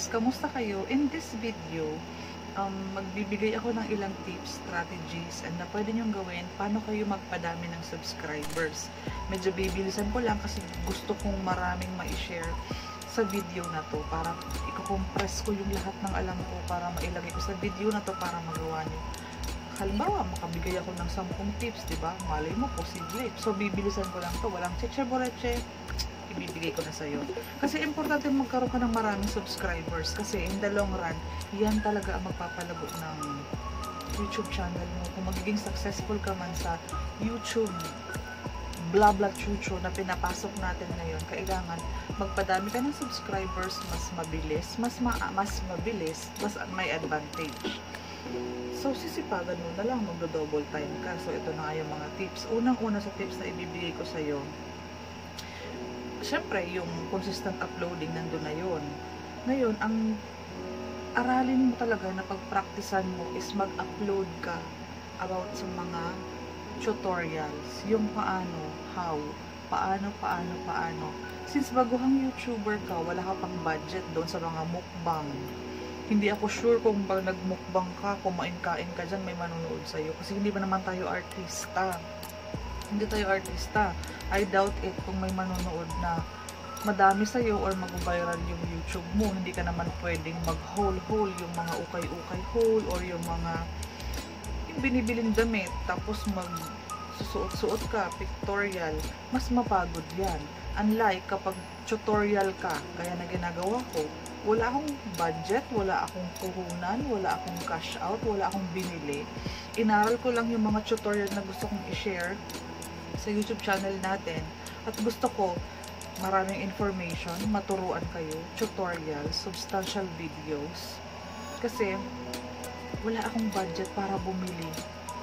guys, kamusta kayo? In this video, magbibigay ako ng ilang tips, strategies, and na pwede nyong gawin paano kayo magpadami ng subscribers. Medyo bibilisan ko lang kasi gusto kong maraming ma-share sa video na to para i-compress ko yung lahat ng alam ko para mailagay ko sa video na to para magawa nyo. Halimbawa, makabigay ako ng 10 tips, diba? Malay mo, posible. So, bibilisan ko lang to. Walang cheche-boreche. Ibibigay ko na sa'yo. Kasi importante magkaroon ka ng maraming subscribers. Kasi in the long run, yan talaga ang magpapalago ng YouTube channel mo. Kung magiging successful ka man sa YouTube blah blah chucho na pinapasok natin ngayon, kailangan magpadami ka ng subscribers, mas mabilis, mas mabilis, mas may advantage. So, sisipagan mo na lang, magdo-double time ka. So, ito na nga yung mga tips. Unang-una sa tips na ibibigay ko sa'yo, syempre, yung consistent uploading nandun na yun. Ngayon, ang aralin mo talaga na pag-practicean mo is mag-upload ka about sa mga tutorials. Yung paano, how, paano. Since baguhang YouTuber ka, wala ka pang budget doon sa mga mukbang. Hindi ako sure kung pag nagmukbang ka, kumain-kain ka dyan, may manonood sa'yo. Kasi hindi ba naman tayo artista? Hindi tayo artista. I doubt it kung may manonood na madami sa'yo or mag-viral yung YouTube mo. Hindi ka naman pwedeng mag-haul yung mga ukay-ukay haul or yung mga binibiling damit tapos mag-susuot-suot ka, pictorial. Mas mapagod yan. Unlike kapag tutorial ka, gaya na ginagawa ko, wala akong budget, wala akong puhunan, wala akong cash out, wala akong binili. Inaral ko lang yung mga tutorial na gusto kong i-share sa YouTube channel natin. At gusto ko maraming information, maturuan kayo, tutorials, substantial videos. Kasi wala akong budget para bumili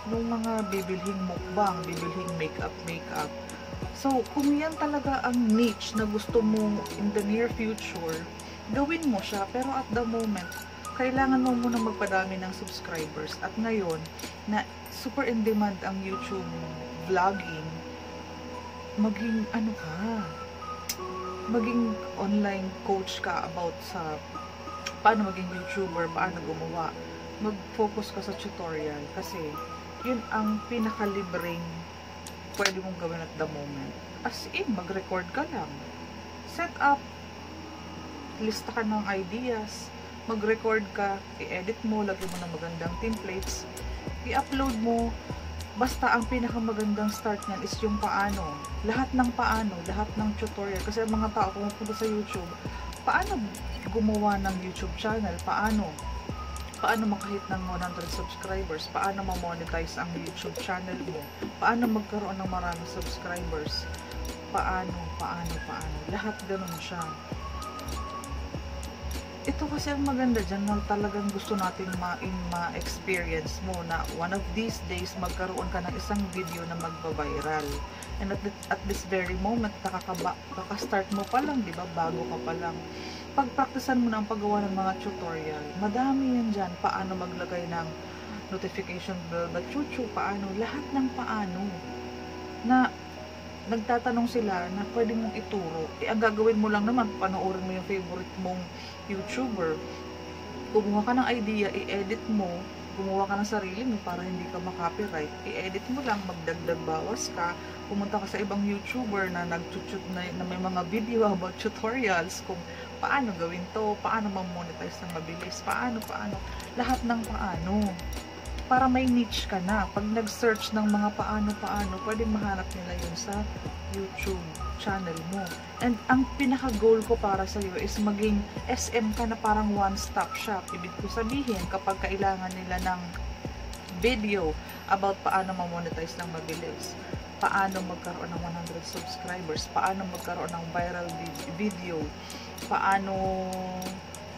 ng mga bibilhing mukbang, bibilhing makeup. So, kung yan talaga ang niche na gusto mo in the near future, gawin mo siya. Pero at the moment, kailangan mo muna magpadami ng subscribers. At ngayon, na super in demand ang YouTube vlogging, maging maging online coach ka about sa paano maging YouTuber, paano gumawa. Mag-focus ka sa tutorial kasi yun ang pinakalibreng pwede mong gawin at the moment. As in, mag-record ka lang. Set up, lista ka ng ideas, mag-record ka, i-edit mo, lagyan mo ng magandang templates, i-upload mo. Basta ang pinakamagandang start niyan is yung paano. Lahat ng paano, lahat ng tutorial. Kasi ang mga tao pumupunta sa YouTube, paano gumawa ng YouTube channel, paano makahit ng 100 subscribers, paano ma-monetize ang YouTube channel mo, paano magkaroon ng maraming subscribers, paano. Lahat ganun siya. Ito kasi ang maganda dyan na talagang gusto natin ma-experience mo na one of these days magkaroon ka ng isang video na magba-viral. And at this very moment, kaka-start mo pa lang, di ba? Bago ka pa lang. Pagpraktisan mo na ang paggawa ng mga tutorial, madami yan dyan. Paano maglagay ng notification bell, chuchu, paano, lahat ng paano na nagtatanong sila na pwede mong ituro. Ang gagawin mo lang naman, panoorin mo yung favorite mong YouTuber. Gumawa ka ng idea, i-edit mo, gumawa ka ng sarili mo para hindi ka makopyright. I-edit mo lang, magdagdag bawas ka, pumunta ka sa ibang YouTuber na nag-tutut na may mga video about tutorials kung paano gawin to, paano ma-monetize ng mabilis, paano. Lahat ng paano. Para may niche ka na. Pag nag-search ng mga paano, pwedeng mahanap nila yun sa YouTube channel mo. And ang pinaka-goal ko para sa iyo is maging SM ka na parang one-stop shop. Ibig ko sabihin, kapag kailangan nila ng video about paano ma-monetize ng mabilis, paano magkaroon ng 100 subscribers, paano magkaroon ng viral video, paano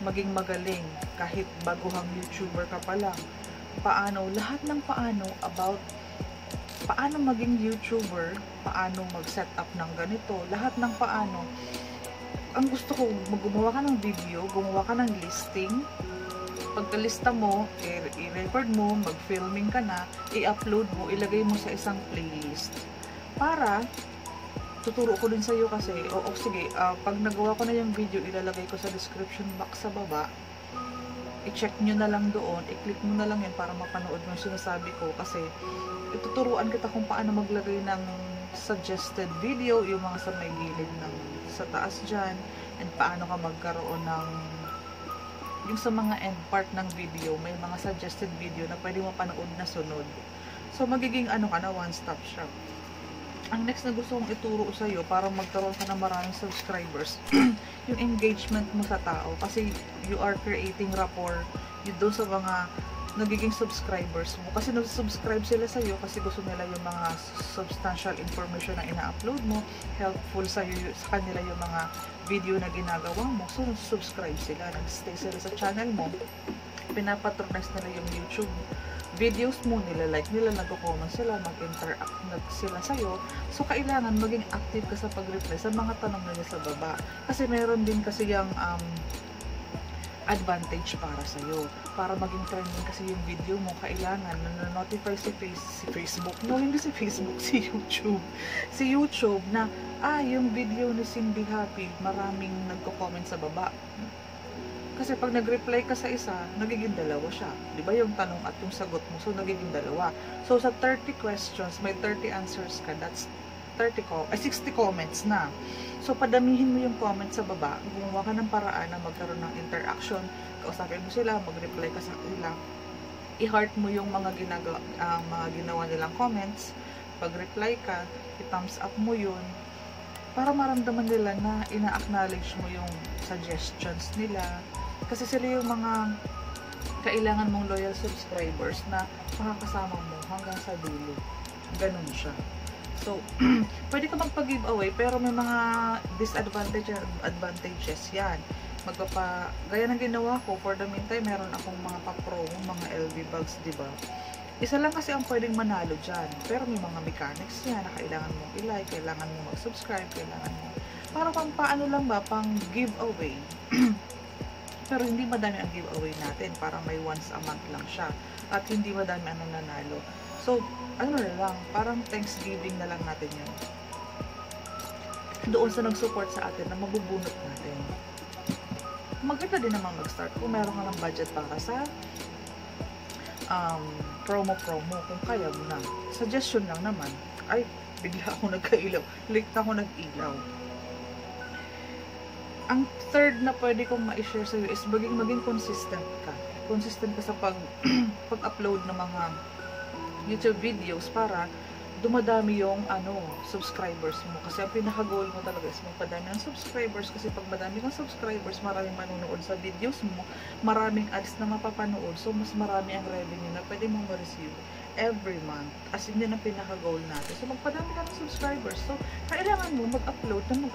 maging magaling kahit baguhang YouTuber ka pa lang, paano, lahat ng paano about paano maging YouTuber, paano mag-set up ng ganito, lahat ng paano. Ang gusto ko, gumawa ka ng video, gumawa ka ng listing, pagkalista mo, i-record mo, mag-filming ka na, i-upload mo, ilagay mo sa isang playlist para tuturo ko din sa iyo kasi, sige, pag nagawa ko na yung video, ilalagay ko sa description box sa baba. I-check nyo na lang doon, i-click mo na lang yun para mapanood mo yung sinasabi ko kasi ituturuan kita kung paano maglagay ng suggested video, yung mga sa may gilid ng sa taas dyan, and paano ka magkaroon ng yung sa mga end part ng video, may mga suggested video na pwede mo panood na sunod. So, magiging ano ka na, one-stop shop. Ang next na gusto kong ituro sa iyo para magkaroon ka ng maraming subscribers, yung engagement mo sa tao. Kasi you are creating rapport yun doon sa mga nagiging subscribers mo. Kasi nag-subscribe sila sa iyo kasi gusto nila yung mga substantial information na ina-upload mo, helpful sa kanila yung mga video na ginagawa mo. So, nag-subscribe sila, nag-stay sila sa channel mo, pinapatronize nila yung YouTube videos mo, nila-like nila, nag-comment sila, mag-interact sila sa'yo. So, kailangan maging active ka sa pag-reply sa mga tanong nila sa baba. Kasi meron din kasi yung advantage para sa'yo. Para maging trending kasi yung video mo, kailangan na-notify si Facebook. No, hindi si Facebook, si YouTube. Si YouTube na, yung video ni Cindy Happy, maraming nagko-comment sa baba. Kasi pag nag-reply ka sa isa, nagiging dalawa siya. Di ba yung tanong at yung sagot mo? So, nagiging dalawa. So, sa 30 questions, may 30 answers ka. That's 60 comments na. So, padamihin mo yung comments sa baba. Gumawa ka ng paraan na magkaroon ng interaction. Kausapin mo sila, mag-reply ka sa kanila. I-heart mo yung mga ginawa nilang comments. Pag-reply ka, i-thumbs up mo yun. Para maramdaman nila na ina-acknowledge mo yung suggestions nila. Kasi sila yung mga kailangan mong loyal subscribers na makakasama mo hanggang sa dulo. Ganun siya. So, pwede ka magpa-giveaway pero may mga disadvantages yan. Gaya ng ginawa ko, for the meantime, meron akong mga pa-promo, mga LV bags, diba? Isa lang kasi ang pwedeng manalo dyan. Pero may mga mechanics yan na kailangan mong i-like, kailangan mong mag-subscribe, kailangan mo. Para pang paano lang ba, pang giveaway. Pero hindi madami ang giveaway natin. Parang may once a month lang siya. At hindi madami ang nanalo. So, ano na lang, parang Thanksgiving na lang natin yun. Doon sa nag-support sa atin na mabubunot natin. Maganda din naman mag-start kung meron ka ng budget para sa promo. Kung kaya mo na. Suggestion lang naman. Ay, bigla ako nagkailaw. Late na ako nag-ilaw. Ang third na pwede kong ma-share sa iyo is maging consistent ka. Consistent ka sa pag-upload ng mga YouTube videos para dumadami yung subscribers mo. Kasi ang pinaka-goal mo talaga is magpadami ng subscribers. Kasi pag madami ng subscribers, maraming manonood sa videos mo, maraming ads na mapapanood. So, mas marami ang revenue na pwede mong ma-receive every month. As in, yun ang pinaka-goal natin. So, magpadami ka ng subscribers. So, kailangan mo mag-upload ng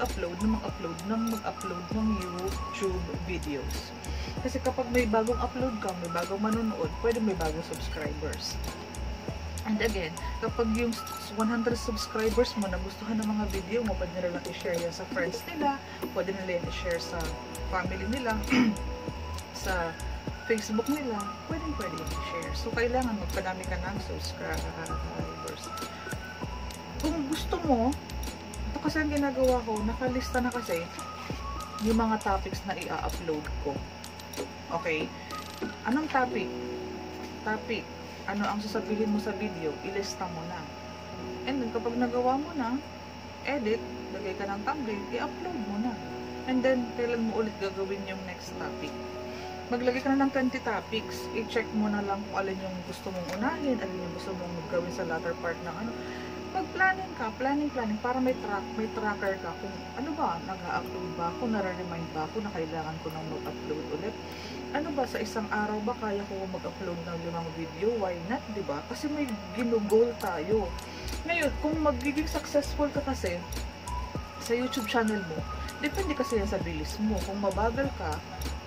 YouTube videos. Kasi kapag may bagong upload ka, may bagong manonood, pwede may bagong subscribers. And again, kapag yung 100 subscribers mo nagustuhan ng mga video mo, pwede nila i-share yan sa friends nila, pwede nila i-share sa family nila, sa Facebook nila, pwede i-share. So, kailangan magpadami ka ng subscribers. Kung gusto mo, ito kasi ang ginagawa ko, nakalista na kasi yung mga topics na i-upload ko. Okay? Anong topic? Ano ang sasabihin mo sa video, ilista mo na. And then, kapag nagawa mo na, edit, lagay ka ng thumbnail, i-upload mo na. And then, kailan mo ulit gagawin yung next topic. Maglagay ka na ng 20 topics, i-check mo na lang kung alin yung gusto mong unahin, alin yung gusto mong gawin sa latter part ng Mag-planning ka, planning, para may tracker ka kung ano ba, nag-upload ba ako, nare-remind ba ako na kailangan ko nang mag-upload ulit. Ano ba, sa isang araw ba kaya ko mag-upload ng 5 video? Why not, diba? Kasi may ginugol tayo. Ngayon, kung magiging successful ka kasi sa YouTube channel mo, depende kasi yan sa bilis mo. Kung mabagal ka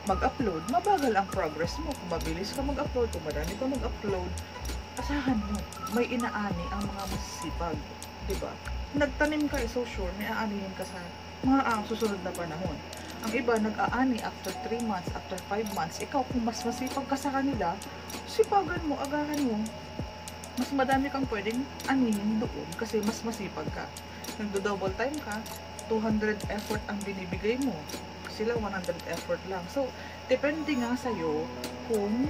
mag-upload, mabagal ang progress mo. Kung mabilis ka mag-upload, kung marami ka mag-upload, asahan mo, may inaani ang mga masisipag. Diba? Nagtanim ka, so sure, may aanihin ka sa mga susunod na panahon. Ang iba, nag-aani after 3 months, after 5 months. Ikaw, kung mas masipag ka sa kanila, sipagan mo, agahan mo. mas madami kang pwedeng anihin doon kasi mas masipag ka. Nagdo-double time ka, 200 effort ang binibigay mo. Sila 100 effort lang. So, depende nga sa'yo kung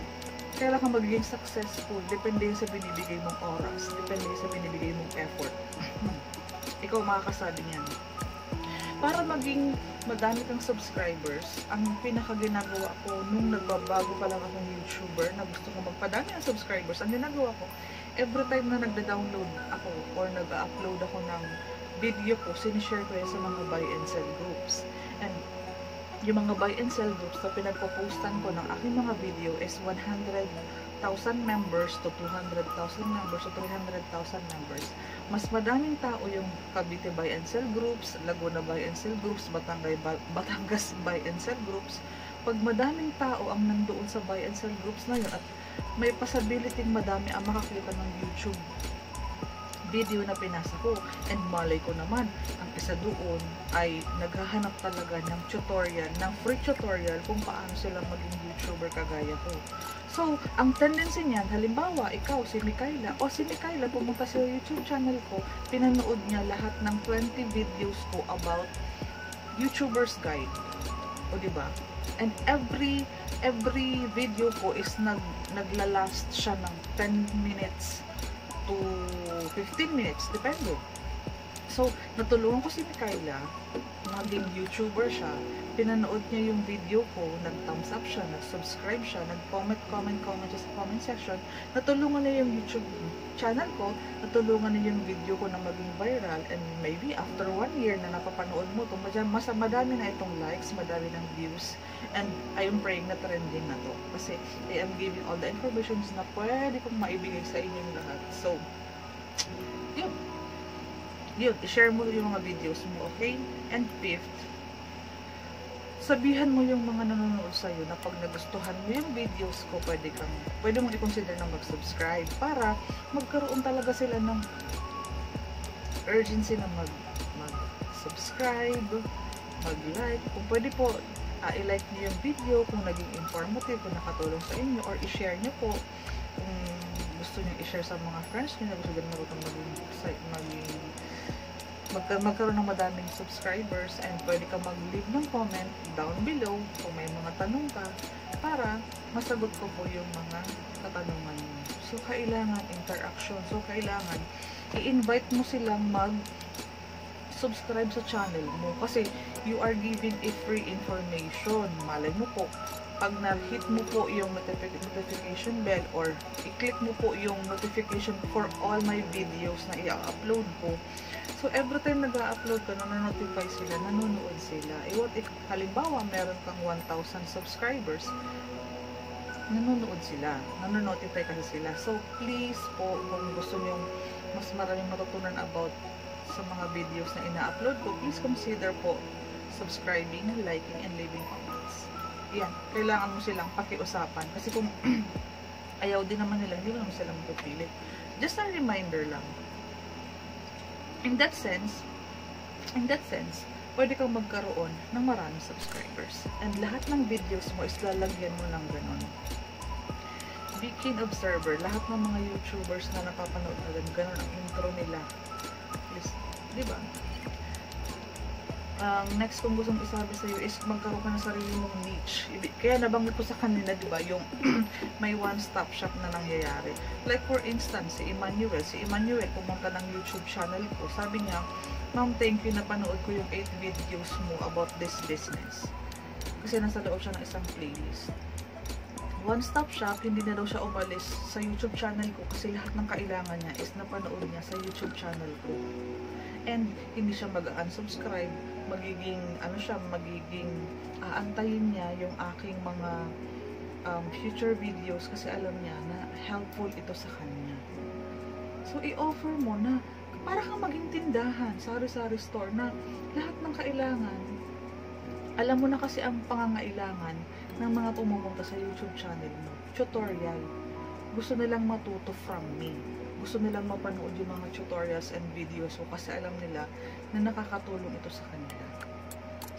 kailan ka magiging successful. Depende sa binibigay mong oras. Depende sa binibigay mong effort. Ikaw makakasabi niyan. Para maging madami kang subscribers, ang pinakaginagawa ko nung nagbabago pa lang akong YouTuber na gusto ko magpadami ng subscribers, ang ginagawa ko, every time na nagda-download ako or nag-upload ako ng video ko, sinishare ko yan sa mga buy and sell groups. And yung mga buy and sell groups na pinagpo-postan ko ng aking mga video is 100,000 members to 200,000 members to 300,000 members. Mas madaming tao yung Cavite buy and sell groups, Laguna buy and sell groups, Batangas buy and sell groups. Pag madaming tao ang nandoon sa buy and sell groups na yun at may possibility madami ang makakita ng YouTube video na pinasa ko, and malay ko naman ang isa doon ay naghahanap talaga ng tutorial, ng free tutorial kung paano sila maging YouTuber kagaya ko. So, ang tendency niyan, halimbawa, ikaw, si Mikaela, pumunta sa YouTube channel ko, pinanood niya lahat ng 20 videos ko about YouTuber's Guide. O, diba? And every video ko is naglalast siya ng 10 minutes to 15 minutes, depende. So, natulungan ko si Mikaela, maging YouTuber siya, pinanood niya yung video ko, nag-thumbs up siya, nag-subscribe siya, nag-comment siya sa comment section, natulungan niya yung YouTube channel ko, natulungan niya yung video ko na maging viral, and maybe after 1 year na napapanood mo ito, mas madami na itong likes, madami ng views, and I am praying na trending na to. Kasi I am giving all the information na pwede kong maibigay sa inyong lahat. So, yun, i-share mo yung mga videos mo, okay? And fifth, sabihan mo yung mga nanonood sa'yo na pag nagustuhan mo yung videos ko, pwede mong i-consider na mag-subscribe para magkaroon talaga sila ng urgency na mag-subscribe, mag-like. Kung pwede po, i-like niyo yung video kung naging informative, kung nakatulong sa inyo, or i-share niyo po kung gusto niyo i-share sa mga friends niyo na gusto din marutong magkaroon ng madaming subscribers, and pwede ka mag-leave ng comment down below kung may mga tanong ka para masagot ko po yung mga katanungan niyo. So, kailangan interaction. So, kailangan i-invite mo silang subscribe sa channel mo kasi you are giving a free information. Malay mo po, pag na-hit mo po yung notification bell or i-click mo po yung notification for all my videos na i-upload ko. So, every time nag-upload ka, nanonotify sila, nanonood sila. What if, halimbawa, meron kang 1,000 subscribers, nanonood sila, nanonotify kasi sila. So, please po, kung gusto nyo mas maraming matutunan about sa mga videos na ina-upload ko, please consider po subscribing, liking, and leaving comments. Yan, kailangan mo silang pakiusapan. Kasi kung ayaw din naman nila, hindi mo naman sila mapipilit. Just a reminder lang. In that sense, pwede kang magkaroon ng maraming subscribers. And lahat ng videos mo is lalagyan mo ng ganon. Be keen observer. Lahat ng mga YouTubers na napapanood na ganon ang intro nila. Please, di ba? Next kong gustong isabi sa iyo is magkaroon ka ng sarili mong niche. Kaya nabanggit ko sa kanila, di ba, yung may one-stop shop na nangyayari. Like for instance, si Emmanuel pumunta ng YouTube channel ko. Sabi niya, "Ma'am, thank you na panood ko yung 8 videos mo about this business." Kasi nasa loob siya ng isang playlist. One-stop shop, hindi na daw siya umalis sa YouTube channel ko kasi lahat ng kailangan niya is napanood niya sa YouTube channel ko. And hindi siya mag-unsubscribe, magiging aantayin niya yung aking mga future videos kasi alam niya na helpful ito sa kanya. So, i-offer mo na para kang maging tindahan, sari-sari store na lahat ng kailangan. Alam mo na kasi ang pangangailangan ng mga pumupunta sa YouTube channel mo. Tutorial. Gusto nilang matuto from me. Gusto nilang mapanood yung mga tutorials and videos ko kasi alam nila na nakakatulong ito sa kanila.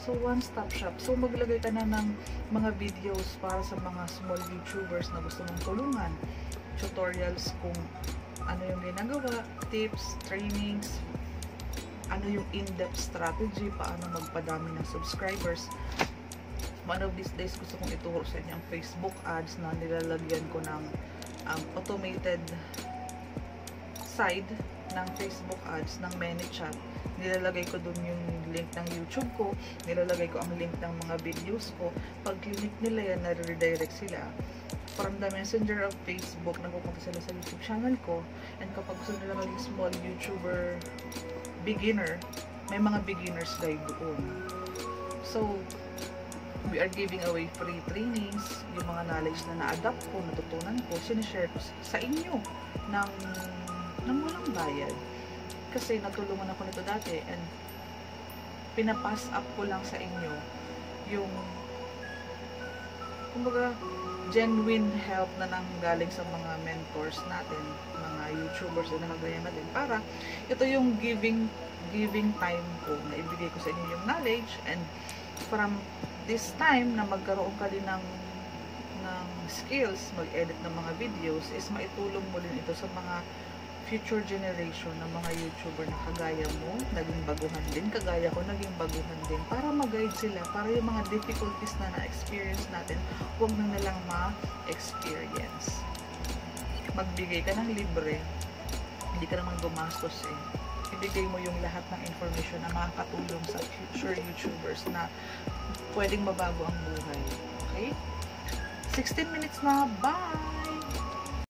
So, one-stop shop. So, maglagay ka na ng mga videos para sa mga small YouTubers na gusto mong tulungan. Tutorials kung ano yung ginagawa, tips, trainings, ano yung in-depth strategy, paano magpadami ng subscribers. One of these days, gusto kong ituro sa inyo ang Facebook ads na nilalagyan ko ng automated side ng Facebook ads ng ManyChat. Nilalagay ko dun yung link ng YouTube ko, nilalagay ko ang link ng mga videos ko. Pag click nila yan, nare-redirect sila from the messenger of Facebook, napupunta sila sa YouTube channel ko. And kapag gusto nila maging small YouTuber beginner, may mga beginners guide doon. So, we are giving away free trainings, yung mga knowledge na na-adapt ko, natutunan ko, sinishare ko sa inyo ng walang bayad. Kasi natulungan ako nito dati and pinapass up ko lang sa inyo yung kumbaga genuine help na nanggaling sa mga mentors natin, mga YouTubers na nakagaya natin, para ito yung giving time ko na ibigay ko sa inyo yung knowledge, and from this time na magkaroon ka din ng skills, mag-edit ng mga videos, is maitulong mo din ito sa mga future generation ng mga YouTuber na kagaya mo, naging baguhan din, kagaya ko, naging baguhan din, para mag-guide sila, para yung mga difficulties na na-experience natin, huwag na nilang ma-experience. Magbigay ka ng libre, hindi ka naman gumastos eh. Ibigay mo yung lahat ng information na makakatulong sa future YouTubers na pwedeng mabago ang buhay. Okay? 16 minutes na. Bye!